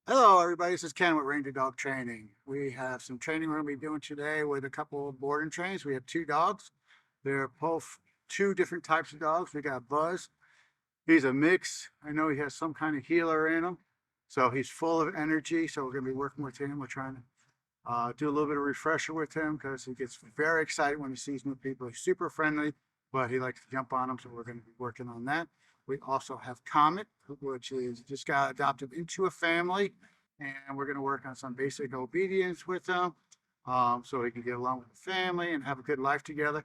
Hello, everybody. This is Ken with Ranger Dog Training. We have some training we're going to be doing today with a couple of boarding trains. We have two dogs. They're both two different types of dogs. We got Buzz. He's a mix. I know he has some kind of healer in him. So he's full of energy. So we're going to be working with him. We're trying to do a little bit of refresher with him because he gets very excited when he sees new people. He's super friendly, but he likes to jump on them. So we're going to be working on that. We also have Comet, which is just got adopted into a family. And we're going to work on some basic obedience with him so he can get along with the family and have a good life together.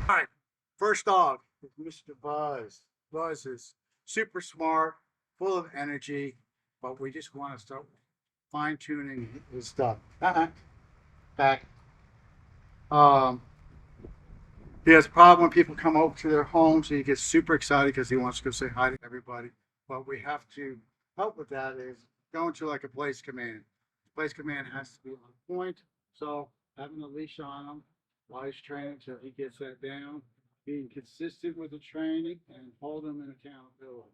All right, first dog is Mr. Buzz. Buzz is super smart, full of energy, but we just want to start fine tuning his stuff. Back. Um, he has a problem when people come over to their homes. He gets super excited because he wants to go say hi to everybody. But we have to help with that is going to like a place command. Place command has to be on point. So having a leash on him while he's training till he gets that down, being consistent with the training and hold him in accountability.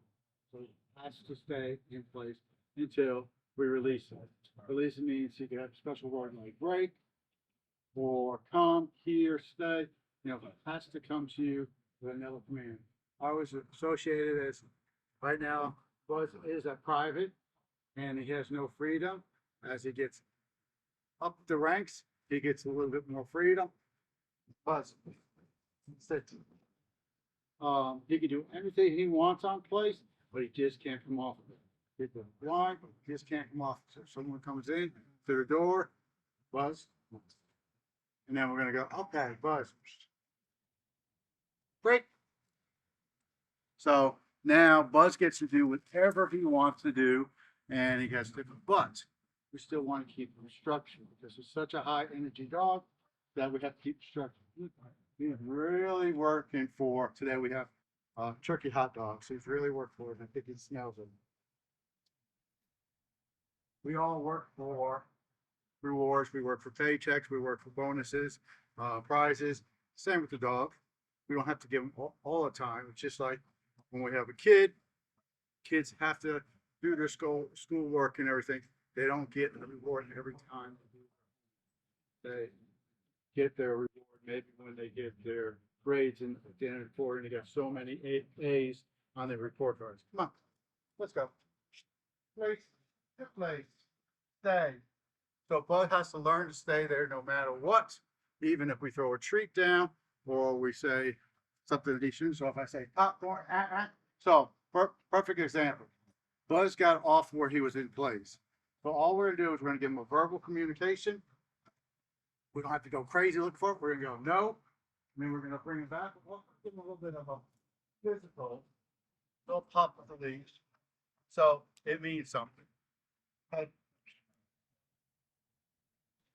So he has to stay in place until we release him. Release means he can have a special word like break or come, here, stay. You know, it has to come to you with another command. I was associated as right now, Buzz is a private and he has no freedom. As he gets up the ranks, he gets a little bit more freedom. Buzz, sit. He can do anything he wants on place, but he just can't come off of it. Hit the blind, but he just can't come off. So someone comes in through the door, Buzz, and then we're gonna go, okay, Buzz, break. So now Buzz gets to do whatever he wants to do, and he gets different. But we still want to keep him structured because he's such a high energy dog that we have to keep structured. He's really working for today. We have turkey hot dogs. He's really worked for it. I think he smells it. We all work for rewards. We work for paychecks. We work for bonuses, prizes. Same with the dog. We don't have to give them all the time. It's just like when we have a kid, kids have to do their schoolwork and everything. They don't get the reward every time they get their reward. Maybe when they get their grades in at the end of the report and they got so many A's on their report cards. Come on, let's go. Place, good place, stay. So Bud has to learn to stay there no matter what, even if we throw a treat down or we say something that he shouldn't. So if I say popcorn, so perfect example. Buzz got off where he was in place. So all we're gonna do is we're gonna give him a verbal communication. We don't have to go crazy looking for it. We're gonna go no, and then we're gonna bring him back. We'll give him a little bit of a physical. Don't pop with the leash. So it means something. Okay.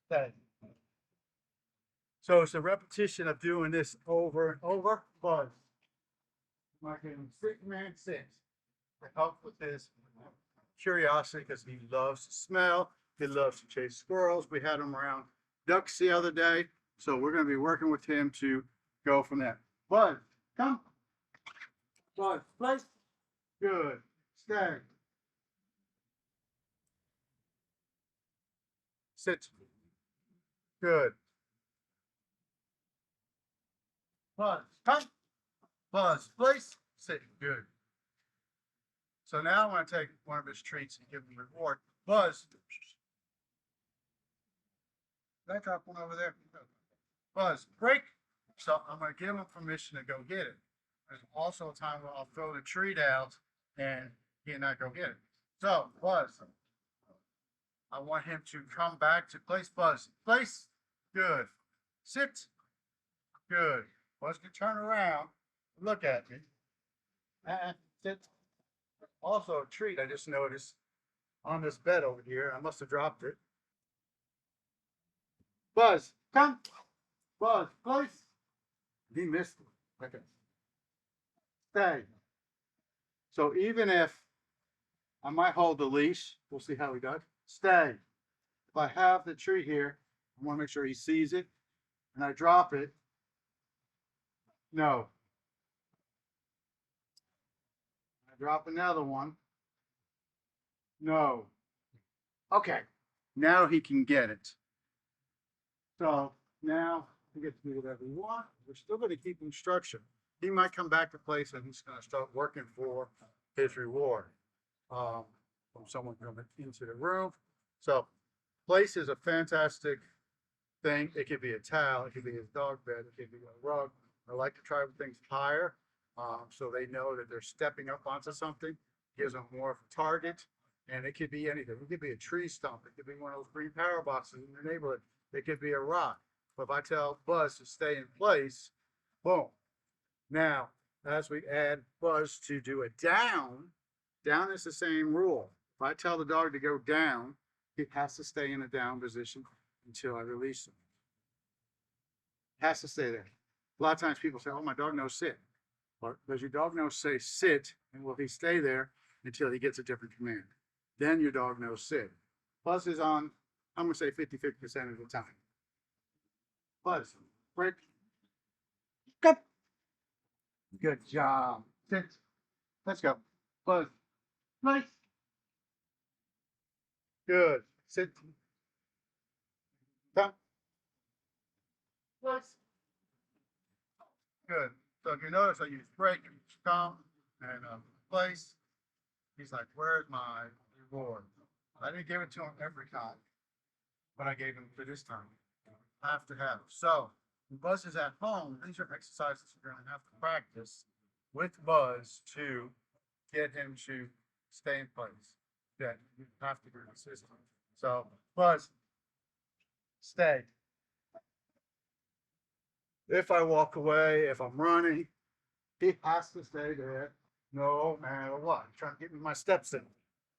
Stay. So it's a repetition of doing this over and over. Buzz. Like in Sick Man 6. To help with his curiosity because he loves to smell. He loves to chase squirrels. We had him around ducks the other day. So we're going to be working with him to go from that. Buzz, come. Buzz, place. Good. Stay. Sit. Good. Buzz, come. Buzz, place. Sit. Good. So now I'm going to take one of his treats and give him a reward. Buzz. Did I drop one over there? Buzz, break. So I'm going to give him permission to go get it. There's also a time where I'll throw the treat out and he and I go get it. So, Buzz, I want him to come back to place. Buzz, place. Good. Sit. Good. Buzz can turn around. Look at me. Sit. Also a treat I just noticed on this bed over here. I must have dropped it. Buzz, come. Buzz, place. He missed it. Okay. Stay. So even if I might hold the leash, we'll see how he does. Stay. If I have the tree here, I want to make sure he sees it, and I drop it. No. I drop another one. No. Okay. Now he can get it. So now he gets to do whatever he wants. We're still going to keep him structured. He might come back to place and he's going to start working for his reward from someone coming into the room. So place is a fantastic thing. It could be a towel, it could be his dog bed, it could be a rug. I like to try things higher so they know that they're stepping up onto something. Gives them more of a target. And it could be anything. It could be a tree stump. It could be one of those green power boxes in your neighborhood. It could be a rock. But if I tell Buzz to stay in place, boom. Now, as we add Buzz to do a down, down is the same rule. If I tell the dog to go down, he has to stay in a down position until I release him. Has to stay there. A lot of times people say, oh, my dog knows sit. Or does your dog know say sit? And will he stay there until he gets a different command? Then your dog knows sit. Buzz is on, I'm going to say 50% of the time. Buzz, break. Good. Good job. Sit. Let's go. Buzz. Nice. Good. Sit. Come. Nice. Good. So if you notice, I use break, come, and place. He's like, where's my reward? I didn't give it to him every time, but I gave him for this time. I have to have. So when Buzz is at home, these are exercises you're going to have to practice with Buzz to get him to stay in place. That you have to be consistent. So Buzz, stay. If I walk away, if I'm running, he has to stay there no matter what. I'm trying to get me my steps in.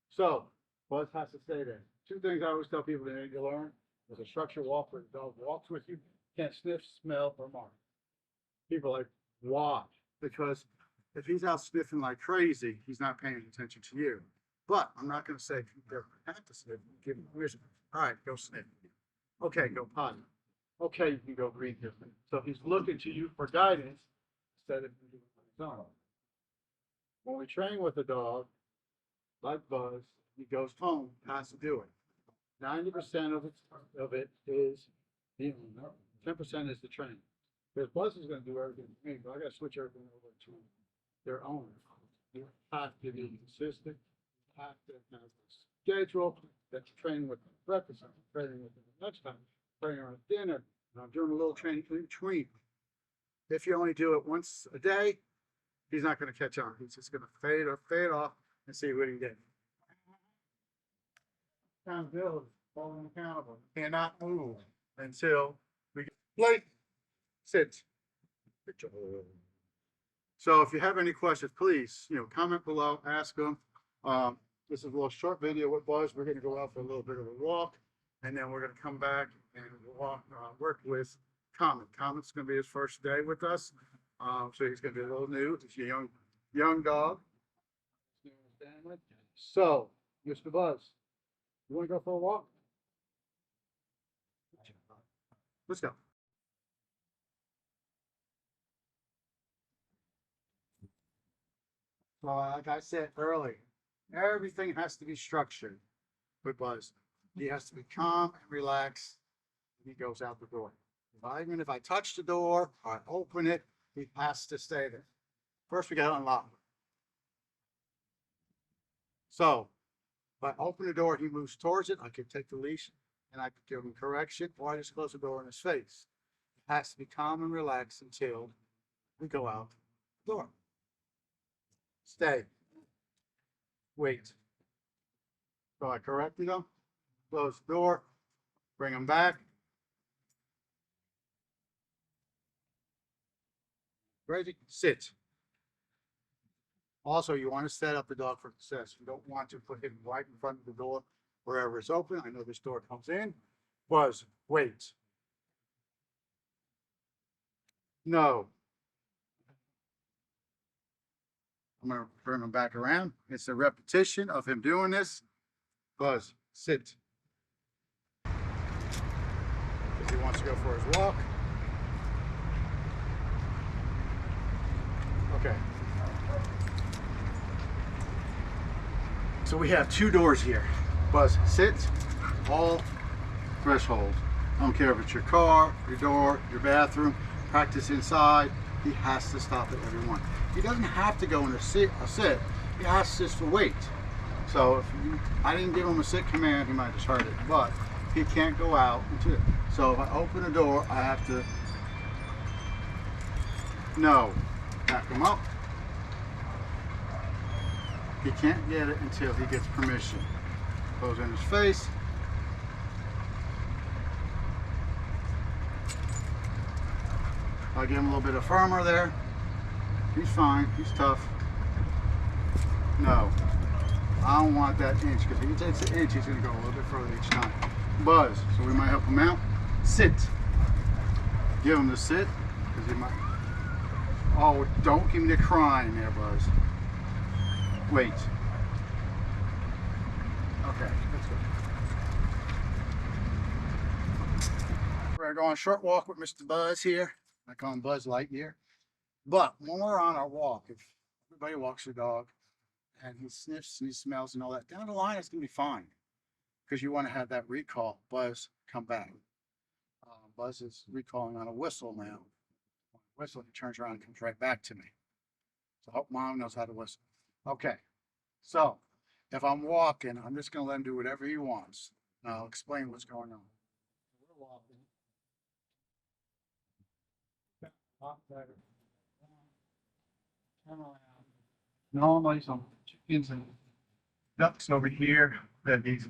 So Buzz has to stay there. Two things I always tell people they need to learn is a structured walk where the dog walks with you, can't sniff, smell, or mark. People are like, why? Because if he's out sniffing like crazy, he's not paying attention to you. But I'm not going to say you have to sniff. Give him permission. All right, go sniff. Okay, go potty. Okay, you can go breathe here. So he's looking to you for guidance instead of doing it on his own. When we train with a dog, like Buzz, he goes home, has to do it. 90% of it is the 10% is the training. Because Buzz is going to do everything for me, but I got to switch everything over to their owner. You have to be consistent. You have to have a schedule that you're training with them breakfast, I'm training with them at lunchtime, training on dinner, and I'm doing a little training in between. If you only do it once a day, he's not going to catch on. He's just going to fade off and see what he can get. Accountability, holding accountable. You cannot move until we get play. Sit. So if you have any questions, please, comment below, ask them. This is a little short video with Buzz. We're going to go out for a little bit of a walk, and then we're going to come back and work with Comet. Comet's going to be his first day with us. So he's going to be a little new. He's a young dog. So, Mr. Buzz, you want to go for a walk? Let's go. So, like I said earlier, everything has to be structured with Buzz. He has to be calm and relaxed when he goes out the door. Even if I touch the door or I open it, he has to stay there. First, we got to unlock him. So, if I open the door, he moves towards it. I can take the leash and I can give him correction, or I just close the door in his face. It has to be calm and relaxed until we go out the door. Stay. Wait. So I correct him, close the door, bring him back. Ready? Sit. Also, you want to set up the dog for success. You don't want to put him right in front of the door wherever it's open. I know this door comes in. Buzz, wait. No. I'm going to bring him back around. It's a repetition of him doing this. Buzz, sit. Because he wants to go for his walk. Okay. So we have two doors here. Buzz, sit. All thresholds. I don't care if it's your car, your door, your bathroom, practice inside. He has to stop at every one. He doesn't have to go in a sit. He has just to wait. So if I didn't give him a sit command, he might just heard it. But he can't go out until. So if I open a door, I have to. No. Back him up. He can't get it until he gets permission. Goes in his face. I'll give him a little bit of firmer there. He's fine. He's tough. No. I don't want that inch, because if he takes an inch, he's going to go a little bit further each time. Buzz. So we might help him out. Sit. Give him the sit, because he might. Oh, don't give me the crying there, Buzz. Wait. Okay, let's go. We're going to go on a short walk with Mr. Buzz here. I call him Buzz Lightyear. But when we're on our walk, if everybody walks their dog and he sniffs and he smells and all that, down the line it's going to be fine. Because you want to have that recall. Buzz, come back. Buzz is recalling on a whistle now. Whistle, he turns around and comes right back to me. So I hope Mom knows how to whistle. Okay, so if I'm walking, I'm just going to let him do whatever he wants. And I'll explain what's going on. We're walking. Walk better. Turn around. Normally some chickens and ducks over here that he's.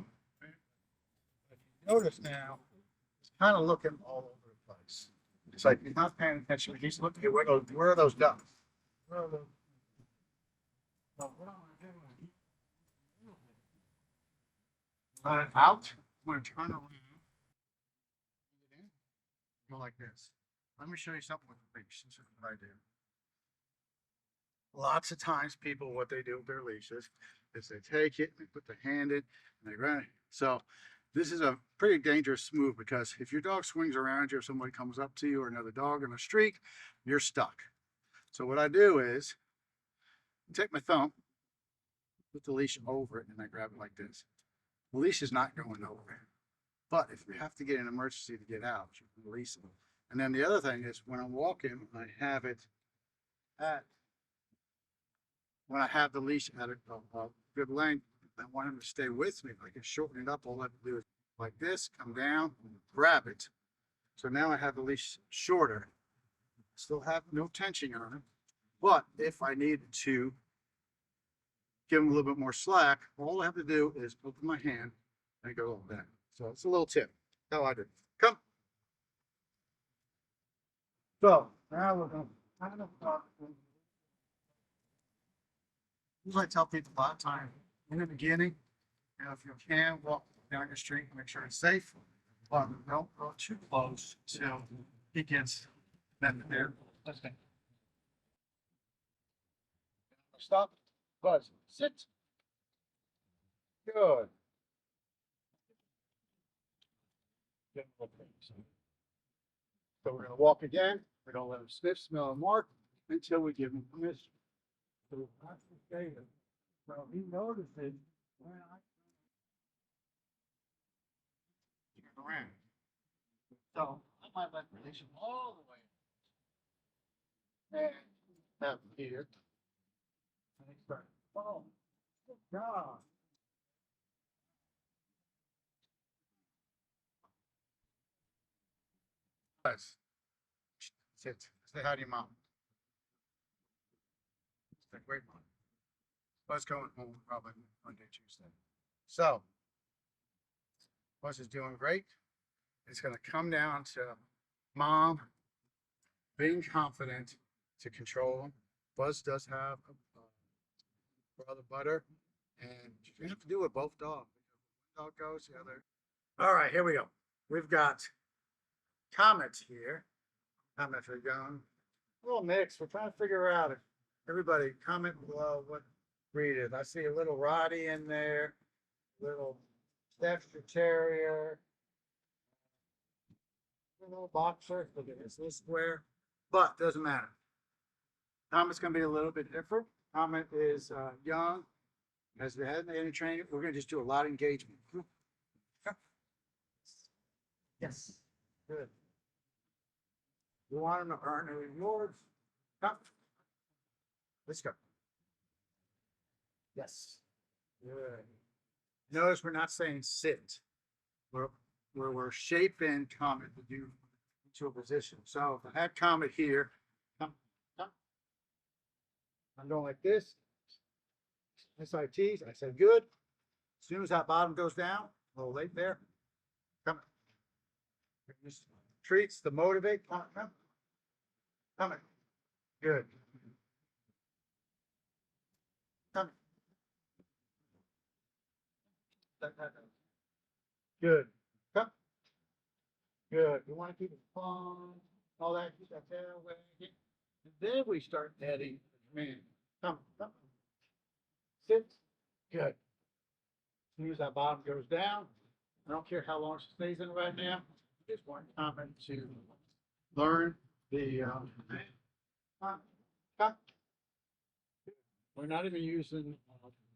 Notice now, he's kind of looking all over the place. It's like he's not paying attention. He's looking at where are those ducks? Where are those? So what am I doing? Let it out. I'm going to turn around. Go like this. Let me show you something with the leash. This is what I do. Lots of times people, what they do with their leashes is they take it, they put their hand in, and they run it. So this is a pretty dangerous move, because if your dog swings around you or somebody comes up to you or another dog in the street, you're stuck. So what I do is take my thumb, put the leash over it, and I grab it like this. The leash is not going nowhere. But if you have to get an emergency to get out, you can release it. And then the other thing is when I'm walking, I have it at, when I have the leash at a good length, I want him to stay with me. If I can shorten it up, all I have to do is like this, come down, grab it. So now I have the leash shorter. Still have no tension on it. But if I needed to give him a little bit more slack, all I have to do is open my hand and go like that. So it's a little tip. How I do. Come. So now we're going to kind of talk. Usually I tell people a lot of times in the beginning, if you can walk down your street, make sure it's safe, but don't go too close till he gets that there. Let's go. Stop. Buzz. Sit. Good. So we're going to walk again. We're going to let him sniff, smell, and mark until we give him permission. So that's the data. So he notices when I turn around. So I might let release him all the way. And have him here. And he starts. Oh, good job. Buzz. Sit. Say hi to your mom. It's a great mom. Buzz going home probably Monday, Tuesday. So Buzz is doing great. It's going to come down to Mom being confident to control him. Buzz does have a brother butter, and you have to do it with both dogs. One dog goes, the other. All right, here we go. We've got Comet here. Comet are going. A little mix. We're trying to figure out if everybody comment below what breed it is. I see a little Roddy in there, little Staffordshire Terrier, a little boxer. Look at this little square, but doesn't matter. Comet's going to be a little bit different. Comet is young. As we haven't any training, we're going to just do a lot of engagement. Yes, good. You want them to earn the rewards. Come. Let's go. Yes. Good. Notice we're not saying sit. We're shaping Comet to do into a position. So if I had Comet here, come. I'm going like this. SITs. I said good. As soon as that bottom goes down, a little late there. Come. Just treats to motivate. Come. Good. Come. Good. Come. Good. You want to keep it fun, all that. Keep that tail wagging. And then we start adding command. Come. Sit. Good. As soon as that bottom goes down, I don't care how long she stays in right now. I just want Comet to learn the we're not even using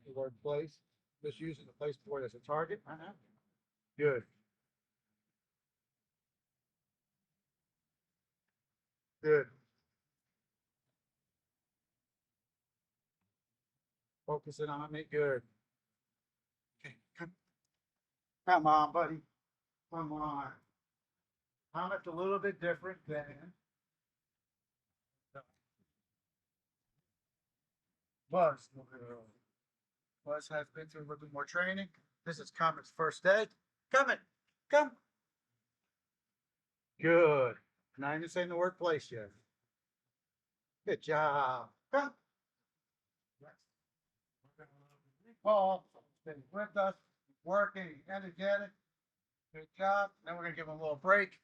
the word place, just using the place board as a target. Good. Good. Focusing on me. Good. Okay, come on, buddy. Come on. Comet's a little bit different than Buzz. Buzz has been through a little bit more training. This is Comet's first day. Comet, come. Good. Not even saying the word place yet. Good job. Come. Paul, been with us, working, energetic. Good job. Then we're going to give him a little break.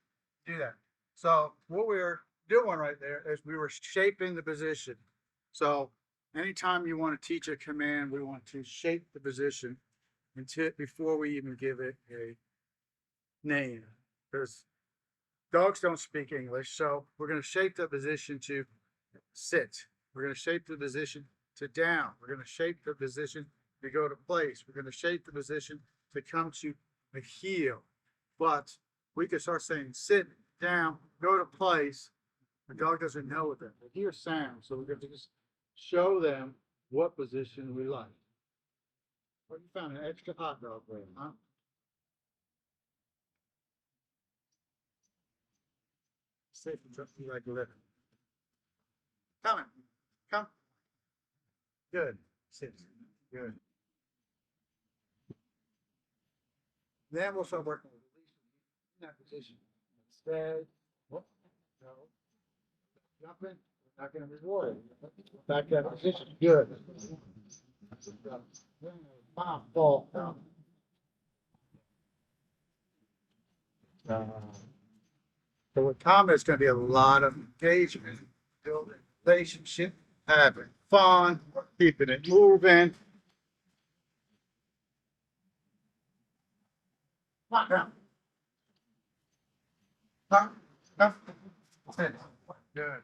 Do that. So what we were doing right there is we were shaping the position. So anytime you want to teach a command, we want to shape the position until before we even give it a name. Because dogs don't speak English, so we're going to shape the position to sit. We're going to shape the position to down. We're going to shape the position to go to place. We're going to shape the position to come to a heel. But we could start saying sit, down, go to place. The dog doesn't know what that. They hear sound, so we're going to just show them what position we like. Well, you found an extra hot dog there, huh? Safe and trust you like living. Come. Good. Sit. Good. Then we'll start working with release in that position. Instead, no, jumping, we're not going to reward it. Back that position. Good. Bomb ball. So with Comet, it's going to be a lot of engagement, building relationship, having fun, keeping it moving. Come. Good.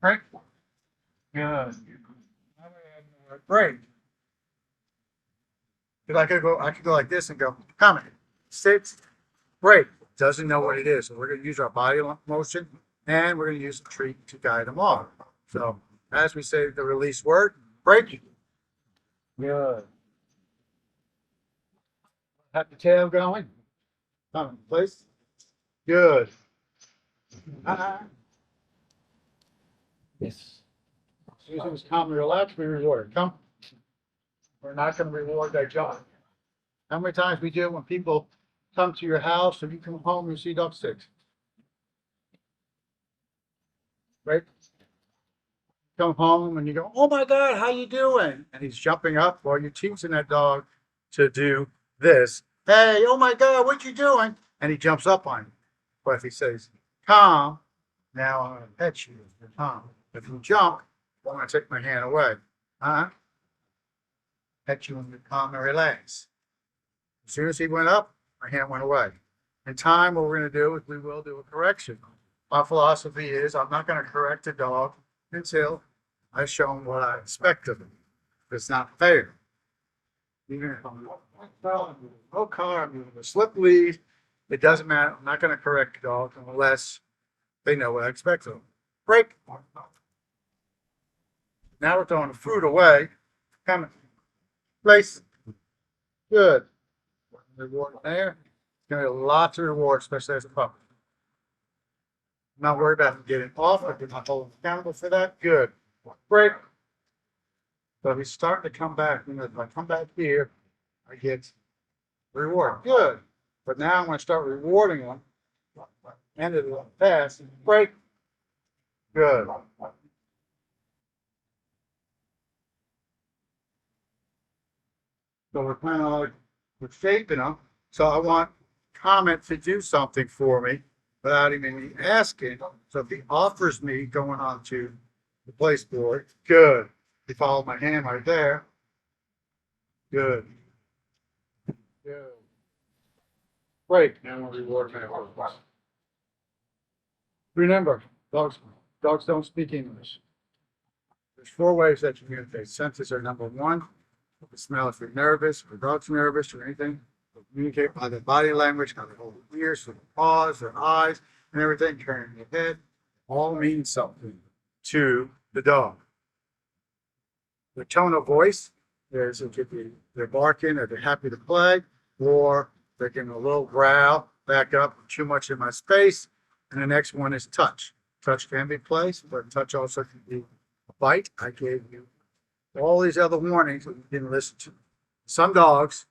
Break. Good. Break. Because I could go like this and go, Comet, sit, break. Doesn't know what it is. So we're going to use our body motion and we're going to use the treat to guide them off. So as we say the release word, break. Good. Have the tail going. Come in place. Good. Yes. As soon as it's calm and relaxed, we reward. Come. We're not going to reward that jump. How many times we do it when people come to your house or you come home and you see dog sticks? Right? Come home and you go, oh my God, how you doing? And he's jumping up while you're teaching that dog to do this. Hey, oh my God, what you doing? And he jumps up on you. But if he says, calm, Now I'm going to pet you. If you jump, I'm going to take my hand away. Pet you when you calm and relax. As soon as he went up, my hand went away. In time, what we're going to do is we will do a correction. My philosophy is I'm not going to correct a dog until I show him what I expect of him. It's not fair. Even if I'm no car, I'm using a slip lead, it doesn't matter. I'm not going to correct the dog unless they know what I expect of them. Break. Now we're throwing the fruit away. Come in. Place. Good. Reward there. Going to get lots of reward, especially as a puppy. I'm not worried about him getting off. I did not hold him accountable for that. Good. Break. So if he's starting to come back, if I come back here, I get reward. Good. But now I'm going to start rewarding him. End it fast. Break. Good. So we're kind of like, we're shaping them. So I want Comet to do something for me without even asking. So if he offers me going on to the place board, good. He followed my hand right there. Good. Good. Break. Now we'll reward him. Remember, dogs don't speak English. There's 4 ways that you communicate. Senses are number 1. You can smell if you're nervous, or dog's nervous, or anything. They'll communicate by their body language, how they hold their ears, their paws, their eyes, and everything, turning their head. All means something to the dog. The tone of voice is it could be they're barking, or they're happy to play, or they're getting a little growl, back up, too much in my space. And the next one is touch. Touch can be placed, but touch also can be a bite. I gave you all these other warnings that you didn't listen to. Some dogs,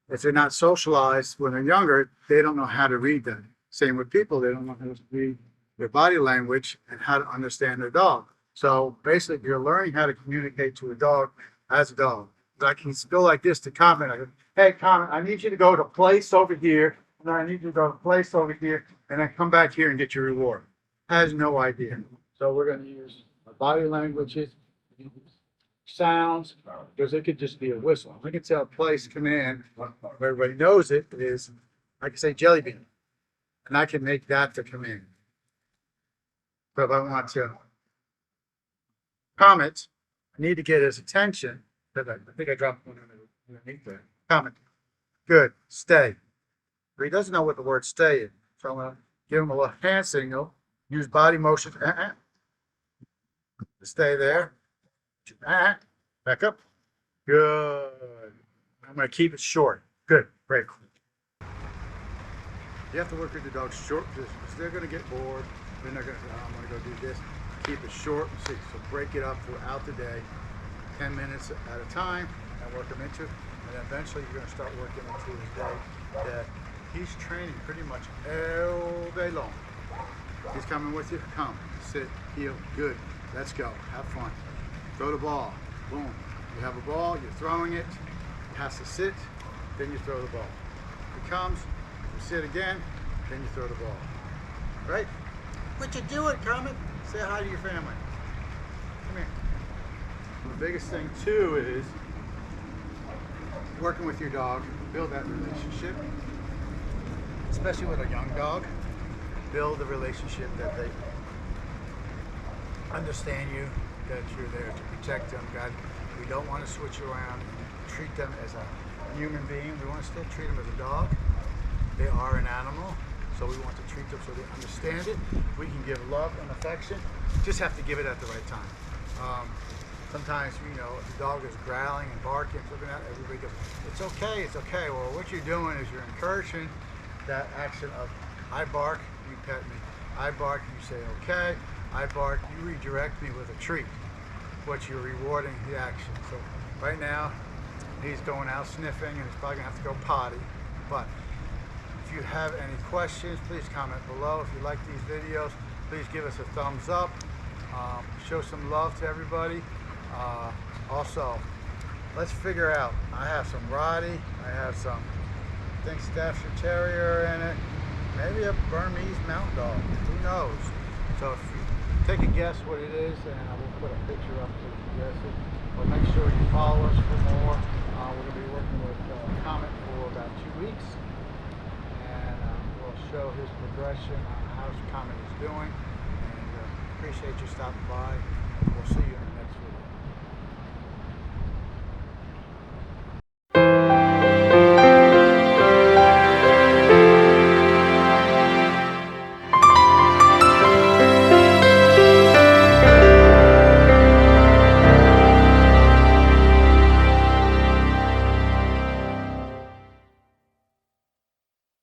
if they're not socialized when they're younger, they don't know how to read that. Same with people, they don't know how to read their body language and how to understand their dog. So basically, you're learning how to communicate to a dog as a dog. I can go like this to Comet. I go, hey, Comet, I need you to go to place over here. And then I need you to go to place over here. And then come back here and get your reward. Has no idea. So we're going to use body languages, sounds, because it could just be a whistle. I can tell place command, where everybody knows it is, I can say jelly bean. And I can make that the command. But if I want to Comet, I need to get his attention. I think I dropped one underneath there. Comet. Good. Stay. But he doesn't know what the word stay is. So I'm going to give him a little hand signal. Use body motion. To stay there. Back up. Good. I'm going to keep it short. Good. Great. You have to work with the dogs short because they're going to get bored. Then they're going to, I'm going to go do this. Keep it short. So break it up throughout the day. 10 minutes at a time and work them into it. And eventually you're going to start working into his day that he's training pretty much all day long. He's coming with you. Come, sit, heel, good. Let's go. Have fun. Throw the ball. Boom. You have a ball, you're throwing it. He has to sit, then you throw the ball. He comes, you sit again, then you throw the ball. Right? What you doing, Comet? Say hi to your family. Come here. The biggest thing too is working with your dog, build that relationship, especially with a young dog. Build a relationship that they understand you, that you're there to protect them. God, we don't want to switch around and treat them as a human being. We want to still treat them as a dog. They are an animal, so we want to treat them so they understand it. We can give love and affection, just have to give it at the right time. Sometimes, you know, if the dog is growling and barking, flipping out, everybody goes, it's okay, it's okay. Well, what you're doing is you're encouraging that action of, I bark, you pet me. I bark, you say okay. I bark, you redirect me with a treat. What you're rewarding the action. So right now, he's going out sniffing and he's probably gonna have to go potty. But if you have any questions, please comment below. If you like these videos, please give us a thumbs up. Show some love to everybody. Also, let's figure out, I have some Roddy, I have some, I think Staffordshire Terrier in it, maybe a Burmese Mountain Dog, who knows? So if you take a guess what it is, and I will put a picture up so you can guess it. But make sure you follow us for more. We're going to be working with Comet for about 2 weeks, and we'll show his progression on how Comet is doing. And appreciate you stopping by. We'll see you in